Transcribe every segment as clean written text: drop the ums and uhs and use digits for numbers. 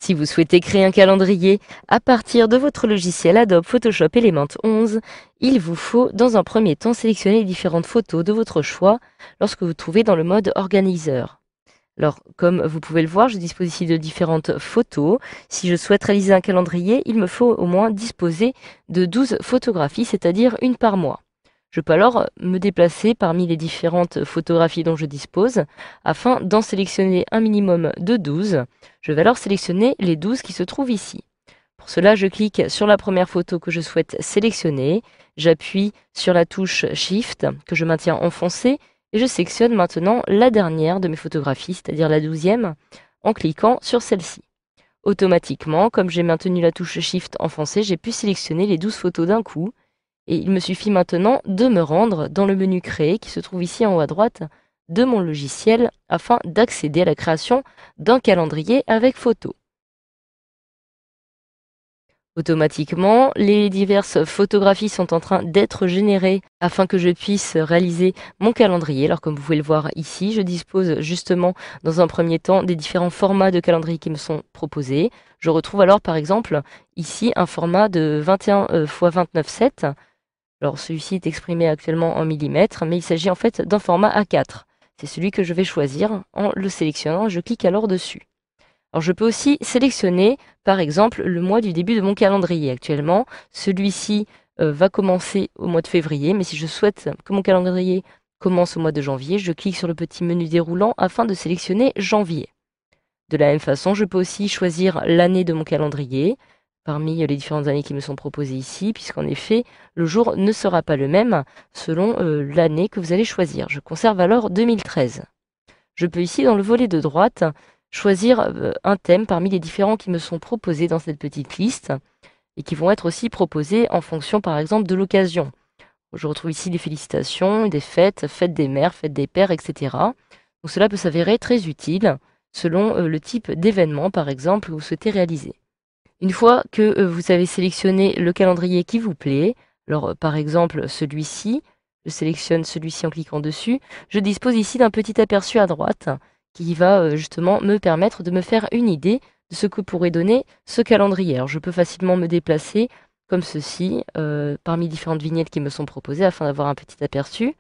Si vous souhaitez créer un calendrier à partir de votre logiciel Adobe Photoshop Element 11, il vous faut dans un premier temps sélectionner les différentes photos de votre choix lorsque vous vous trouvez dans le mode organiseur. Alors, comme vous pouvez le voir, je dispose ici de différentes photos. Si je souhaite réaliser un calendrier, il me faut au moins disposer de 12 photographies, c'est-à-dire une par mois. Je peux alors me déplacer parmi les différentes photographies dont je dispose afin d'en sélectionner un minimum de 12. Je vais alors sélectionner les 12 qui se trouvent ici. Pour cela, je clique sur la première photo que je souhaite sélectionner, j'appuie sur la touche Shift que je maintiens enfoncée et je sélectionne maintenant la dernière de mes photographies, c'est-à-dire la 12e, en cliquant sur celle-ci. Automatiquement, comme j'ai maintenu la touche Shift enfoncée, j'ai pu sélectionner les 12 photos d'un coup. Et il me suffit maintenant de me rendre dans le menu Créer qui se trouve ici en haut à droite de mon logiciel afin d'accéder à la création d'un calendrier avec photo. Automatiquement, les diverses photographies sont en train d'être générées afin que je puisse réaliser mon calendrier. Alors comme vous pouvez le voir ici, je dispose justement dans un premier temps des différents formats de calendrier qui me sont proposés. Je retrouve alors par exemple ici un format de 21 x 29,7. Alors celui-ci est exprimé actuellement en millimètres, mais il s'agit en fait d'un format A4. C'est celui que je vais choisir en le sélectionnant. Je clique alors dessus. Alors je peux aussi sélectionner par exemple le mois du début de mon calendrier. Actuellement, celui-ci va commencer au mois de février, mais si je souhaite que mon calendrier commence au mois de janvier, je clique sur le petit menu déroulant afin de sélectionner janvier. De la même façon, je peux aussi choisir l'année de mon calendrier parmi les différentes années qui me sont proposées ici, puisqu'en effet, le jour ne sera pas le même selon l'année que vous allez choisir. Je conserve alors 2013. Je peux ici, dans le volet de droite, choisir un thème parmi les différents qui me sont proposés dans cette petite liste et qui vont être aussi proposés en fonction, par exemple, de l'occasion. Je retrouve ici des félicitations, des fêtes, fêtes des mères, fêtes des pères, etc. Donc cela peut s'avérer très utile selon le type d'événement, par exemple, que vous souhaitez réaliser. Une fois que vous avez sélectionné le calendrier qui vous plaît, alors par exemple celui-ci, je sélectionne celui-ci en cliquant dessus, je dispose ici d'un petit aperçu à droite qui va justement me permettre de me faire une idée de ce que pourrait donner ce calendrier. Alors je peux facilement me déplacer comme ceci parmi différentes vignettes qui me sont proposées afin d'avoir un petit aperçu.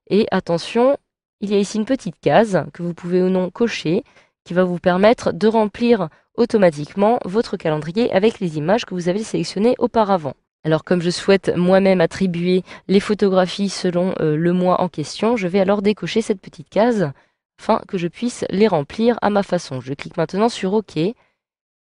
Et attention, il y a ici une petite case que vous pouvez ou non cocher qui va vous permettre de remplir automatiquement votre calendrier avec les images que vous avez sélectionnées auparavant. Alors comme je souhaite moi-même attribuer les photographies selon le mois en question, je vais alors décocher cette petite case afin que je puisse les remplir à ma façon. Je clique maintenant sur OK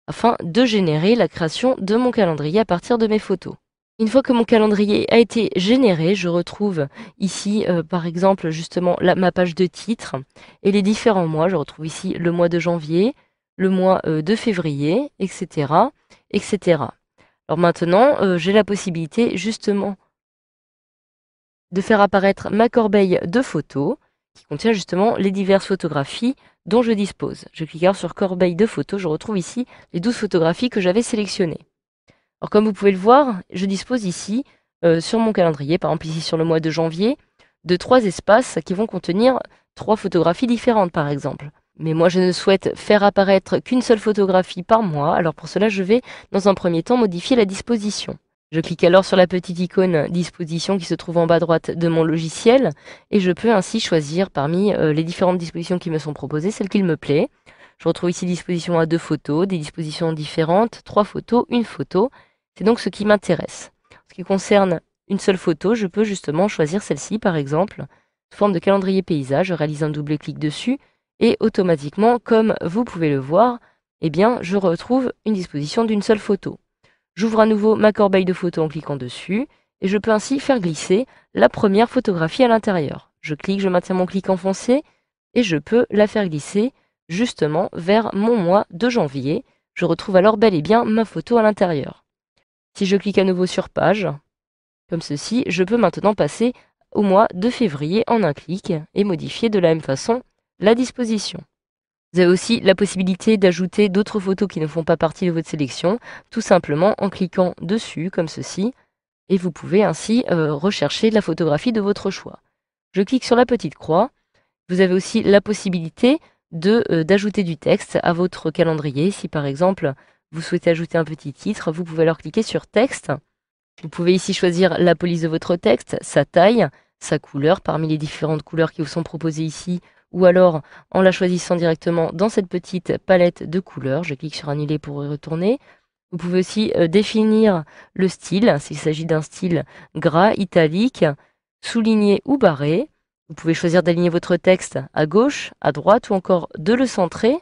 afin de générer la création de mon calendrier à partir de mes photos. Une fois que mon calendrier a été généré, je retrouve ici par exemple justement ma page de titre et les différents mois. Je retrouve ici le mois de janvier, le mois de février, etc., etc. Alors maintenant, j'ai la possibilité justement de faire apparaître ma corbeille de photos qui contient justement les diverses photographies dont je dispose. Je clique alors sur corbeille de photos, je retrouve ici les 12 photographies que j'avais sélectionnées. Alors comme vous pouvez le voir, je dispose ici, sur mon calendrier, par exemple ici sur le mois de janvier, de 3 espaces qui vont contenir 3 photographies différentes par exemple. Mais moi je ne souhaite faire apparaître qu'une seule photographie par mois, alors pour cela je vais dans un premier temps modifier la disposition. Je clique alors sur la petite icône disposition qui se trouve en bas à droite de mon logiciel et je peux ainsi choisir parmi les différentes dispositions qui me sont proposées celle qu'il me plaît. Je retrouve ici disposition à 2 photos, des dispositions différentes, 3 photos, une photo. C'est donc ce qui m'intéresse. En ce qui concerne une seule photo, je peux justement choisir celle-ci par exemple, sous forme de calendrier paysage. Je réalise un double clic dessus et automatiquement, comme vous pouvez le voir, eh bien, je retrouve une disposition d'une seule photo. J'ouvre à nouveau ma corbeille de photos en cliquant dessus et je peux ainsi faire glisser la première photographie à l'intérieur. Je clique, je maintiens mon clic enfoncé et je peux la faire glisser justement vers mon mois de janvier. Je retrouve alors bel et bien ma photo à l'intérieur. Si je clique à nouveau sur page, comme ceci, je peux maintenant passer au mois de février en un clic et modifier de la même façon la disposition. Vous avez aussi la possibilité d'ajouter d'autres photos qui ne font pas partie de votre sélection, tout simplement en cliquant dessus, comme ceci, et vous pouvez ainsi rechercher la photographie de votre choix. Je clique sur la petite croix. Vous avez aussi la possibilité d'ajouter du texte à votre calendrier. Si par exemple, vous souhaitez ajouter un petit titre, vous pouvez alors cliquer sur texte. Vous pouvez ici choisir la police de votre texte, sa taille, sa couleur parmi les différentes couleurs qui vous sont proposées ici, ou alors en la choisissant directement dans cette petite palette de couleurs. Je clique sur annuler pour y retourner. Vous pouvez aussi définir le style, s'il s'agit d'un style gras, italique, souligné ou barré. Vous pouvez choisir d'aligner votre texte à gauche, à droite ou encore de le centrer.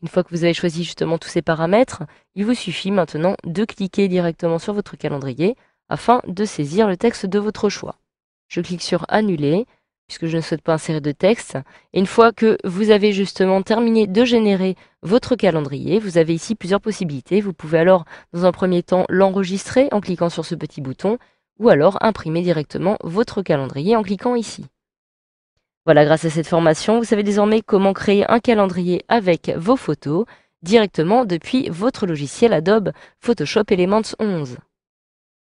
Une fois que vous avez choisi justement tous ces paramètres, il vous suffit maintenant de cliquer directement sur votre calendrier afin de saisir le texte de votre choix. Je clique sur annuler puisque je ne souhaite pas insérer de texte. Et une fois que vous avez justement terminé de générer votre calendrier, vous avez ici plusieurs possibilités. Vous pouvez alors, dans un premier temps, l'enregistrer en cliquant sur ce petit bouton ou alors imprimer directement votre calendrier en cliquant ici. Voilà, grâce à cette formation, vous savez désormais comment créer un calendrier avec vos photos directement depuis votre logiciel Adobe Photoshop Elements 11.